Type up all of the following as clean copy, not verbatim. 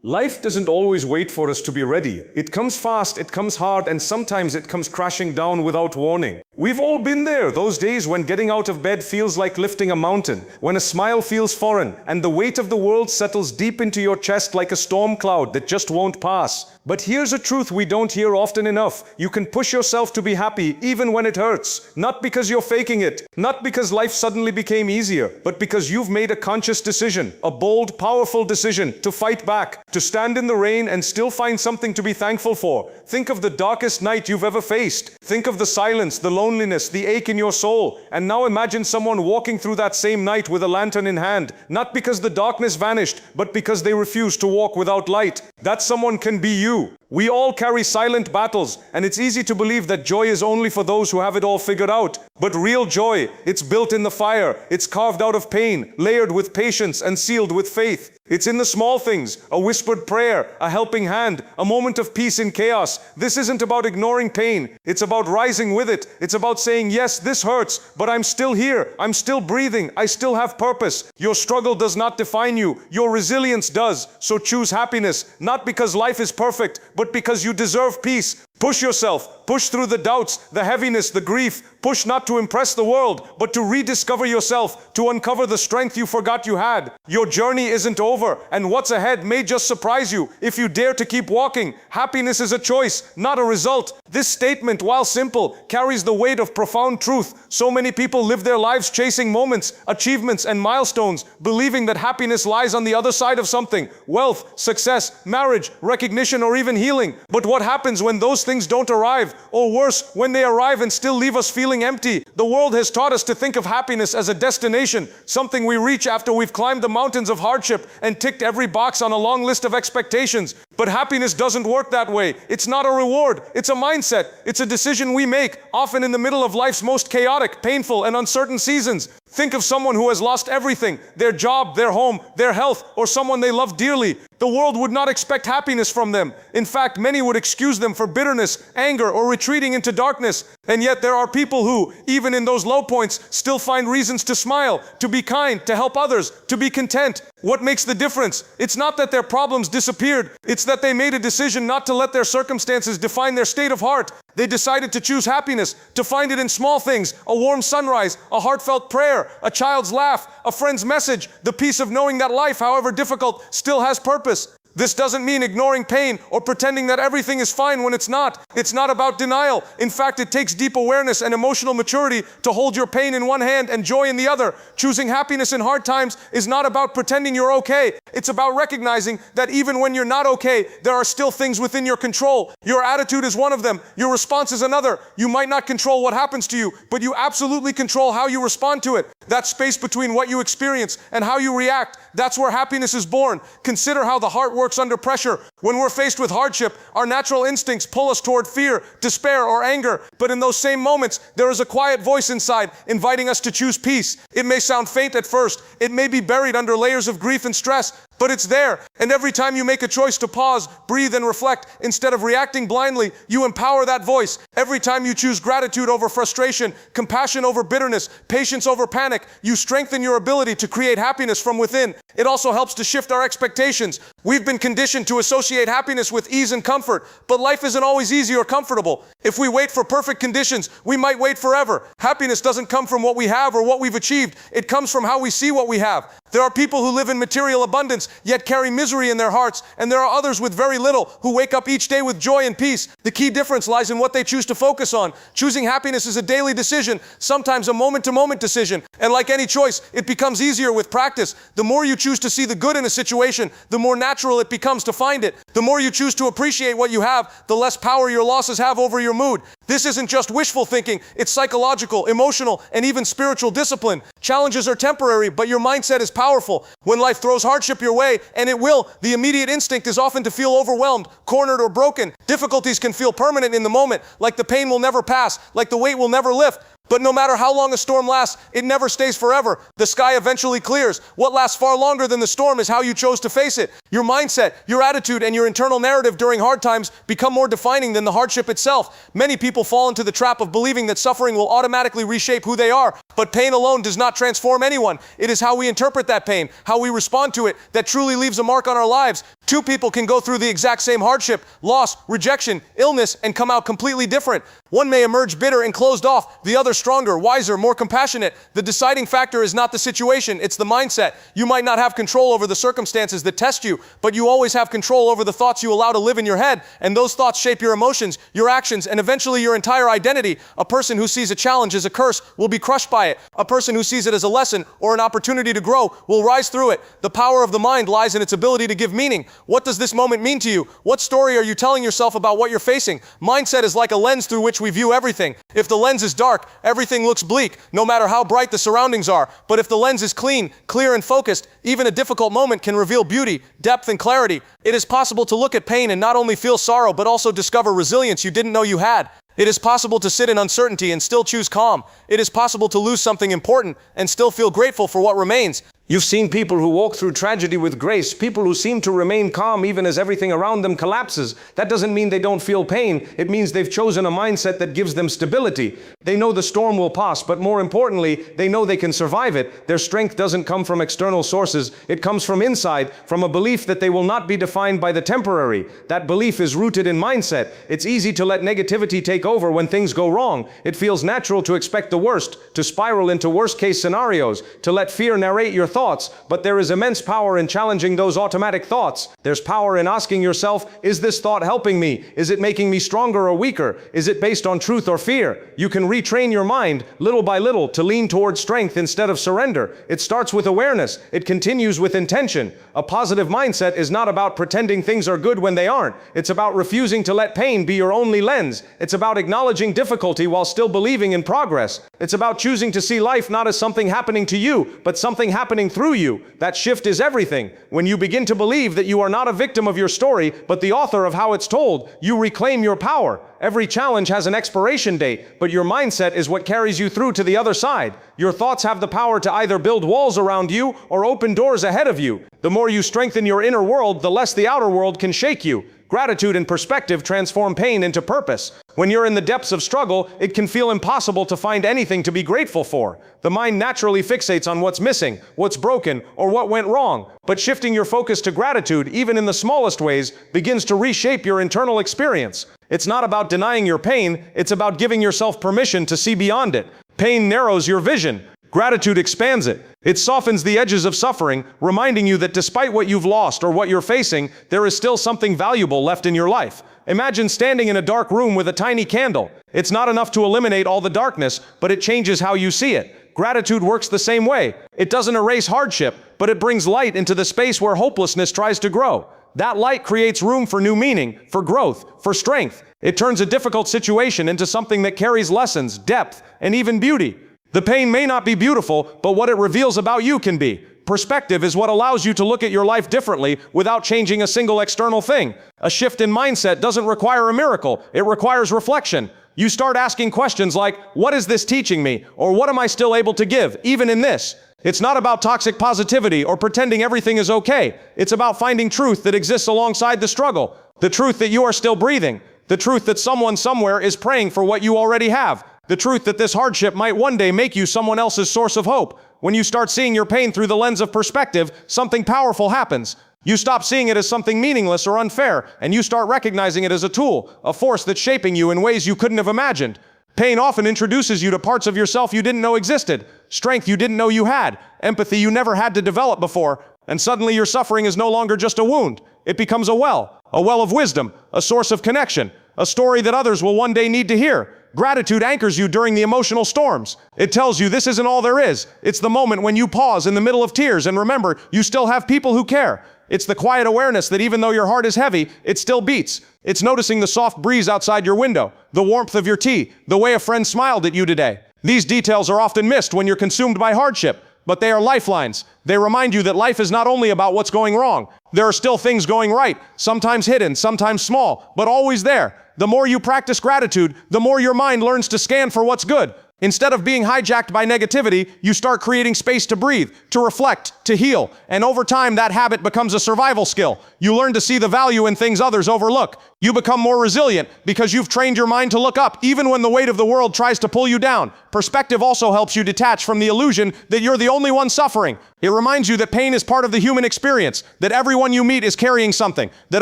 Life doesn't always wait for us to be ready. It comes fast, it comes hard, and sometimes it comes crashing down without warning. We've all been there, those days when getting out of bed feels like lifting a mountain, when a smile feels foreign, and the weight of the world settles deep into your chest like a storm cloud that just won't pass. But here's a truth we don't hear often enough. You can push yourself to be happy even when it hurts. Not because you're faking it, not because life suddenly became easier, but because you've made a conscious decision, a bold, powerful decision to fight back, to stand in the rain and still find something to be thankful for. Think of the darkest night you've ever faced. Think of the silence, the loneliness, the ache in your soul. And now imagine someone walking through that same night with a lantern in hand, not because the darkness vanished, but because they refused to walk without light. That someone can be you. We all carry silent battles, and it's easy to believe that joy is only for those who have it all figured out. But real joy, it's built in the fire, it's carved out of pain, layered with patience and sealed with faith. It's in the small things, a whispered prayer, a helping hand, a moment of peace in chaos. This isn't about ignoring pain, it's about rising with it. It's about saying, yes, this hurts, but I'm still here, I'm still breathing, I still have purpose. Your struggle does not define you, your resilience does. So choose happiness, not because life is perfect, but because you deserve peace. Push yourself, push through the doubts, the heaviness, the grief. Push not to impress the world, but to rediscover yourself, to uncover the strength you forgot you had. Your journey isn't over, and what's ahead may just surprise you if you dare to keep walking. Happiness is a choice, not a result. This statement, while simple, carries the weight of profound truth. So many people live their lives chasing moments, achievements, and milestones, believing that happiness lies on the other side of something: wealth, success, marriage, recognition, or even healing. But what happens when those things don't arrive? Or worse, when they arrive and still leave us feeling empty? The world has taught us to think of happiness as a destination, something we reach after we've climbed the mountains of hardship and ticked every box on a long list of expectations. But happiness doesn't work that way. It's not a reward, it's a mindset. It's a decision we make, often in the middle of life's most chaotic, painful, and uncertain seasons. Think of someone who has lost everything: their job, their home, their health, or someone they love dearly. The world would not expect happiness from them. In fact, many would excuse them for bitterness, anger, or retreating into darkness. And yet there are people who, even in those low points, still find reasons to smile, to be kind, to help others, to be content. What makes the difference? It's not that their problems disappeared. It's that they made a decision not to let their circumstances define their state of heart. They decided to choose happiness, to find it in small things: a warm sunrise, a heartfelt prayer, a child's laugh, a friend's message, the peace of knowing that life, however difficult, still has purpose. This doesn't mean ignoring pain or pretending that everything is fine when it's not. It's not about denial. In fact, it takes deep awareness and emotional maturity to hold your pain in one hand and joy in the other. Choosing happiness in hard times is not about pretending you're okay. It's about recognizing that even when you're not okay, there are still things within your control. Your attitude is one of them. Your response is another. You might not control what happens to you, but you absolutely control how you respond to it. That space between what you experience and how you react, that's where happiness is born. Consider how the heart works under pressure. When we're faced with hardship, our natural instincts pull us toward fear, despair, or anger. But in those same moments, there is a quiet voice inside inviting us to choose peace. It may sound faint at first. It may be buried under layers of grief and stress, but it's there. And every time you make a choice to pause, breathe, and reflect, instead of reacting blindly, you empower that voice. Every time you choose gratitude over frustration, compassion over bitterness, patience over panic, you strengthen your ability to create happiness from within. It also helps to shift our expectations. We've been conditioned to associate happiness with ease and comfort, but life isn't always easy or comfortable. If we wait for perfect conditions, we might wait forever. Happiness doesn't come from what we have or what we've achieved. It comes from how we see what we have. There are people who live in material abundance, yet carry misery in their hearts, and there are others with very little who wake up each day with joy and peace. The key difference lies in what they choose to focus on. Choosing happiness is a daily decision, sometimes a moment-to-moment decision, and like any choice, it becomes easier with practice. The more you choose to see the good in a situation, the more natural it becomes to find it. The more you choose to appreciate what you have, the less power your losses have over your mood. This isn't just wishful thinking, it's psychological, emotional, and even spiritual discipline. Challenges are temporary, but your mindset is powerful. When life throws hardship your way, and it will, the immediate instinct is often to feel overwhelmed, cornered, or broken. Difficulties can feel permanent in the moment, like the pain will never pass, like the weight will never lift. But no matter how long a storm lasts, it never stays forever. The sky eventually clears. What lasts far longer than the storm is how you chose to face it. Your mindset, your attitude, and your internal narrative during hard times become more defining than the hardship itself. Many people fall into the trap of believing that suffering will automatically reshape who they are. But pain alone does not transform anyone. It is how we interpret that pain, how we respond to it, that truly leaves a mark on our lives. Two people can go through the exact same hardship, loss, rejection, illness, and come out completely different. One may emerge bitter and closed off, the other stronger, wiser, more compassionate. The deciding factor is not the situation, it's the mindset. You might not have control over the circumstances that test you, but you always have control over the thoughts you allow to live in your head, and those thoughts shape your emotions, your actions, and eventually your entire identity. A person who sees a challenge as a curse will be crushed by it. A person who sees it as a lesson or an opportunity to grow will rise through it. The power of the mind lies in its ability to give meaning. What does this moment mean to you? What story are you telling yourself about what you're facing? Mindset is like a lens through which we view everything. If the lens is dark, everything looks bleak, no matter how bright the surroundings are. But if the lens is clean, clear, and focused, even a difficult moment can reveal beauty, depth, and clarity. It is possible to look at pain and not only feel sorrow, but also discover resilience you didn't know you had. It is possible to sit in uncertainty and still choose calm. It is possible to lose something important and still feel grateful for what remains. You've seen people who walk through tragedy with grace, people who seem to remain calm even as everything around them collapses. That doesn't mean they don't feel pain. It means they've chosen a mindset that gives them stability. They know the storm will pass, but more importantly, they know they can survive it. Their strength doesn't come from external sources. It comes from inside, from a belief that they will not be defined by the temporary. That belief is rooted in mindset. It's easy to let negativity take over when things go wrong. It feels natural to expect the worst, to spiral into worst-case scenarios, to let fear narrate your thoughts, but there is immense power in challenging those automatic thoughts. There's power in asking yourself, is this thought helping me? Is it making me stronger or weaker? Is it based on truth or fear? You can retrain your mind, little by little, to lean towards strength instead of surrender. It starts with awareness. It continues with intention. A positive mindset is not about pretending things are good when they aren't. It's about refusing to let pain be your only lens. It's about acknowledging difficulty while still believing in progress. It's about choosing to see life not as something happening to you, but something happening through you. That shift is everything. When you begin to believe that you are not a victim of your story, but the author of how it's told, you reclaim your power. Every challenge has an expiration date, but your mindset is what carries you through to the other side. Your thoughts have the power to either build walls around you or open doors ahead of you. The more you strengthen your inner world, the less the outer world can shake you. Gratitude and perspective transform pain into purpose. When you're in the depths of struggle, it can feel impossible to find anything to be grateful for. The mind naturally fixates on what's missing, what's broken, or what went wrong. But shifting your focus to gratitude, even in the smallest ways, begins to reshape your internal experience. It's not about denying your pain, it's about giving yourself permission to see beyond it. Pain narrows your vision. Gratitude expands it. It softens the edges of suffering, reminding you that despite what you've lost or what you're facing, there is still something valuable left in your life. Imagine standing in a dark room with a tiny candle. It's not enough to eliminate all the darkness, but it changes how you see it. Gratitude works the same way. It doesn't erase hardship, but it brings light into the space where hopelessness tries to grow. That light creates room for new meaning, for growth, for strength. It turns a difficult situation into something that carries lessons, depth, and even beauty. The pain may not be beautiful, but what it reveals about you can be. Perspective is what allows you to look at your life differently without changing a single external thing. A shift in mindset doesn't require a miracle. It requires reflection. You start asking questions like, what is this teaching me? Or what am I still able to give, even in this? It's not about toxic positivity or pretending everything is okay. It's about finding truth that exists alongside the struggle. The truth that you are still breathing. The truth that someone somewhere is praying for what you already have. The truth that this hardship might one day make you someone else's source of hope. When you start seeing your pain through the lens of perspective, something powerful happens. You stop seeing it as something meaningless or unfair, and you start recognizing it as a tool, a force that's shaping you in ways you couldn't have imagined. Pain often introduces you to parts of yourself you didn't know existed, strength you didn't know you had, empathy you never had to develop before, and suddenly your suffering is no longer just a wound. It becomes a well of wisdom, a source of connection, a story that others will one day need to hear. Gratitude anchors you during the emotional storms. It tells you this isn't all there is. It's the moment when you pause in the middle of tears and remember you still have people who care. It's the quiet awareness that even though your heart is heavy, it still beats. It's noticing the soft breeze outside your window, the warmth of your tea, the way a friend smiled at you today. These details are often missed when you're consumed by hardship, but they are lifelines. They remind you that life is not only about what's going wrong. There are still things going right, sometimes hidden, sometimes small, but always there. The more you practice gratitude, the more your mind learns to scan for what's good. Instead of being hijacked by negativity, you start creating space to breathe, to reflect, to heal. And over time, that habit becomes a survival skill. You learn to see the value in things others overlook. You become more resilient because you've trained your mind to look up even when the weight of the world tries to pull you down. Perspective also helps you detach from the illusion that you're the only one suffering. It reminds you that pain is part of the human experience, that everyone you meet is carrying something, that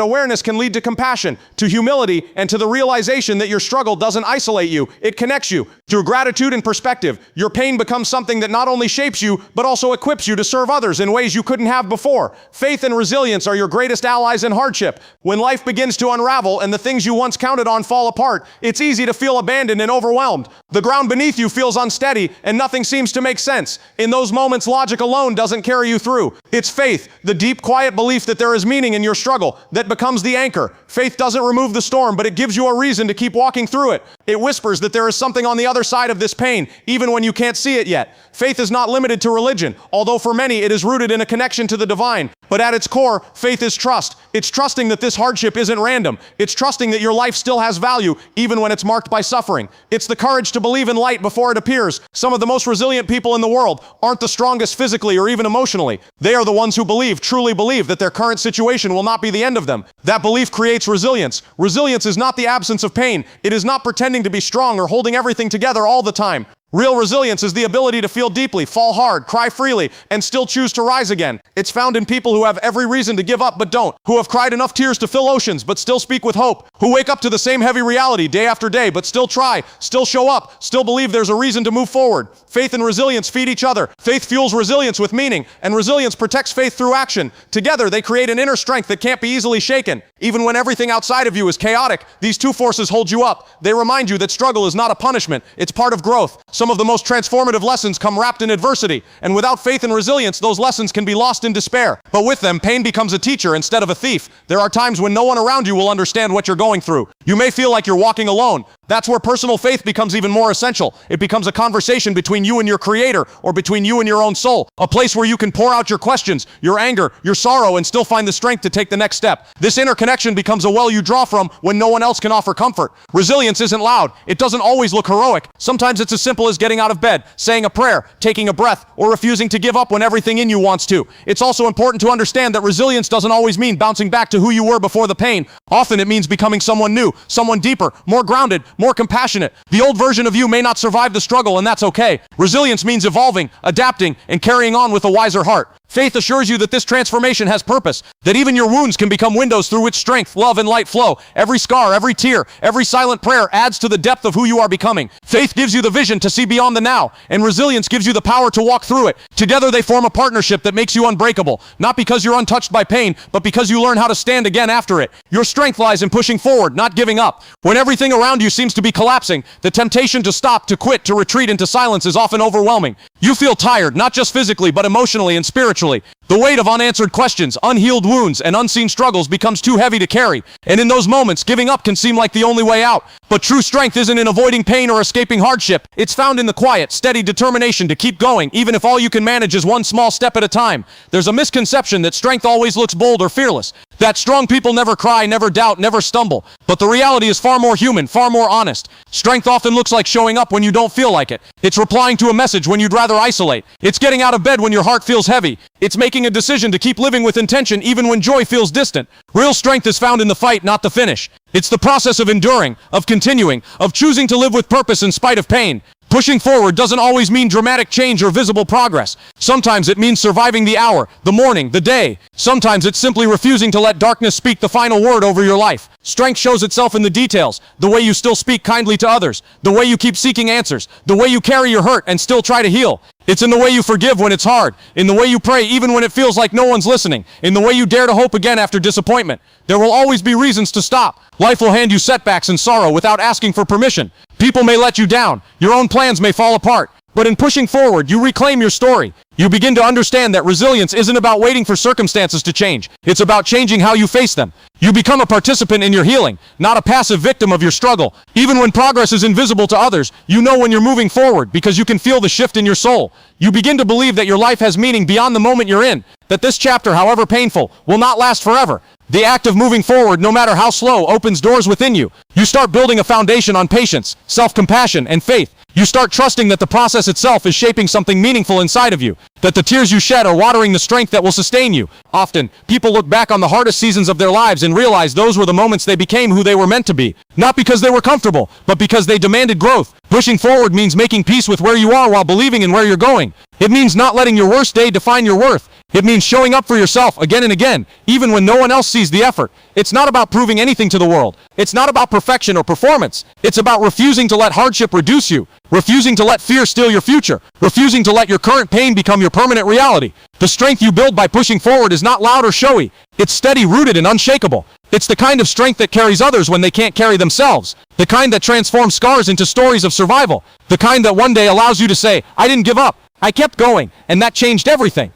awareness can lead to compassion, to humility, and to the realization that your struggle doesn't isolate you, it connects you. Through gratitude and perspective, your pain becomes something that not only shapes you, but also equips you to serve others in ways you couldn't have before. Faith and resilience are your greatest allies in hardship. When life begins to unravel and the things you once counted on fall apart, it's easy to feel abandoned and overwhelmed. The ground beneath you feels unsteady and nothing seems to make sense. In those moments, logic alone doesn't carry you through. It's faith, the deep, quiet belief that there is meaning in your struggle, that becomes the anchor. Faith doesn't remove the storm, but it gives you a reason to keep walking through it. It whispers that there is something on the other side of this pain, even when you can't see it yet. Faith is not limited to religion, although for many it is rooted in a connection to the divine. But at its core, faith is trust. It's trusting that this hardship isn't random. It's trusting that your life still has value, even when it's marked by suffering. It's the courage to believe in light before it appears. Some of the most resilient people in the world aren't the strongest physically or even emotionally. They are the ones who truly believe that their current situation will not be the end of them. That belief creates resilience. Resilience is not the absence of pain. It is not pretending to be strong or holding everything together all the time. Real resilience is the ability to feel deeply, fall hard, cry freely, and still choose to rise again. It's found in people who have every reason to give up but don't, who have cried enough tears to fill oceans but still speak with hope, who wake up to the same heavy reality day after day but still try, still show up, still believe there's a reason to move forward. Faith and resilience feed each other. Faith fuels resilience with meaning, and resilience protects faith through action. Together, they create an inner strength that can't be easily shaken. Even when everything outside of you is chaotic, these two forces hold you up. They remind you that struggle is not a punishment, it's part of growth. Some of the most transformative lessons come wrapped in adversity, and without faith and resilience, those lessons can be lost in despair. But with them, pain becomes a teacher instead of a thief. There are times when no one around you will understand what you're going through. You may feel like you're walking alone. That's where personal faith becomes even more essential. It becomes a conversation between you and your Creator, or between you and your own soul. A place where you can pour out your questions, your anger, your sorrow, and still find the strength to take the next step. This inner connection becomes a well you draw from when no one else can offer comfort. Resilience isn't loud. It doesn't always look heroic. Sometimes it's as simple as getting out of bed, saying a prayer, taking a breath, or refusing to give up when everything in you wants to. It's also important to understand that resilience doesn't always mean bouncing back to who you were before the pain. Often it means becoming someone new, someone deeper, more grounded, more compassionate. The old version of you may not survive the struggle, and that's okay. Resilience means evolving, adapting, and carrying on with a wiser heart. Faith assures you that this transformation has purpose, that even your wounds can become windows through which strength, love, and light flow. Every scar, every tear, every silent prayer adds to the depth of who you are becoming. Faith gives you the vision to see beyond the now, and resilience gives you the power to walk through it. Together they form a partnership that makes you unbreakable, not because you're untouched by pain, but because you learn how to stand again after it. Your strength lies in pushing forward, not giving up. When everything around you seems to be collapsing, the temptation to stop, to quit, to retreat into silence is often overwhelming. You feel tired, not just physically, but emotionally and spiritually. The weight of unanswered questions, unhealed wounds, and unseen struggles becomes too heavy to carry. And in those moments, giving up can seem like the only way out. But true strength isn't in avoiding pain or escaping hardship. It's found in the quiet, steady determination to keep going, even if all you can manage is one small step at a time. There's a misconception that strength always looks bold or fearless, that strong people never cry, never doubt, never stumble. But the reality is far more human, far more honest. Strength often looks like showing up when you don't feel like it. It's replying to a message when you'd rather isolate. It's getting out of bed when your heart feels heavy. It's making a decision to keep living with intention even when joy feels distant. Real strength is found in the fight, not the finish. It's the process of enduring, of continuing, of choosing to live with purpose in spite of pain. Pushing forward doesn't always mean dramatic change or visible progress. Sometimes it means surviving the hour, the morning, the day. Sometimes it's simply refusing to let darkness speak the final word over your life. Strength shows itself in the details, the way you still speak kindly to others, the way you keep seeking answers, the way you carry your hurt and still try to heal. It's in the way you forgive when it's hard, in the way you pray even when it feels like no one's listening, in the way you dare to hope again after disappointment. There will always be reasons to stop. Life will hand you setbacks and sorrow without asking for permission. People may let you down. Your own plans may fall apart. But in pushing forward, you reclaim your story. You begin to understand that resilience isn't about waiting for circumstances to change. It's about changing how you face them. You become a participant in your healing, not a passive victim of your struggle. Even when progress is invisible to others, you know when you're moving forward because you can feel the shift in your soul. You begin to believe that your life has meaning beyond the moment you're in, that this chapter, however painful, will not last forever. The act of moving forward, no matter how slow, opens doors within you. You start building a foundation on patience, self-compassion, and faith. You start trusting that the process itself is shaping something meaningful inside of you, that the tears you shed are watering the strength that will sustain you. Often, people look back on the hardest seasons of their lives and realize those were the moments they became who they were meant to be. Not because they were comfortable, but because they demanded growth. Pushing forward means making peace with where you are while believing in where you're going. It means not letting your worst day define your worth. It means showing up for yourself again and again, even when no one else sees the effort. It's not about proving anything to the world. It's not about perfection or performance. It's about refusing to let hardship reduce you, refusing to let fear steal your future, refusing to let your current pain become your permanent reality. The strength you build by pushing forward is not loud or showy. It's steady, rooted, and unshakable. It's the kind of strength that carries others when they can't carry themselves. The kind that transforms scars into stories of survival. The kind that one day allows you to say, I didn't give up. I kept going, and that changed everything.